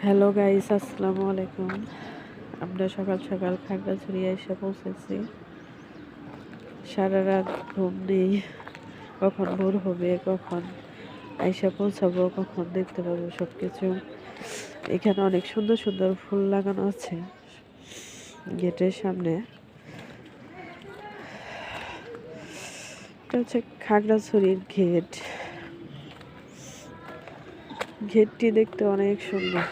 Hello guys, আসসালামু আলাইকুম। আমরা সকাল সকাল খাগড়াছড়ি এসে পৌঁছেছি। সারা রাত ঘুম নেই, কখন ভোর হবে, কখন আইসা পৌঁছাবো, কখন দেখতে পাবো সবকিছু। এখানে অনেক সুন্দর সুন্দর ফুল লাগানো আছে গেটের সামনে। এটা হচ্ছে খাগড়াছড়ির গেট। গেটটি দেখতে অনেক সুন্দর।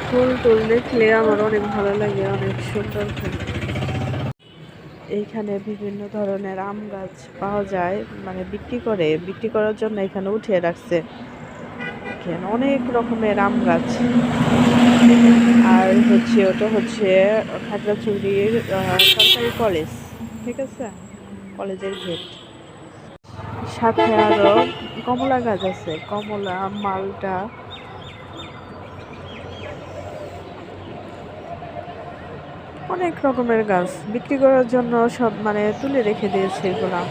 ফুল টুল দেখলে আমার অনেক ভালো লাগে, অনেক সুন্দর ফুল। এইখানে বিভিন্ন ধরনের আম গাছ পাওয়া যায়, মানে বিক্রি করার জন্য এখানে উঠিয়ে রাখছে। এখানে অনেক রকমের আম গাছ। আর ওটা হচ্ছে খাগড়াছড়ির সরকারি কলেজ, ঠিক আছে, কলেজের গেট। সাথে আরো কমলা গাছ আছে, কমলা, মালটা। অনেক রকমের গাছ বিক্রি করার জন্য সব মানে তুলে রেখে দিয়েছে এগুলা।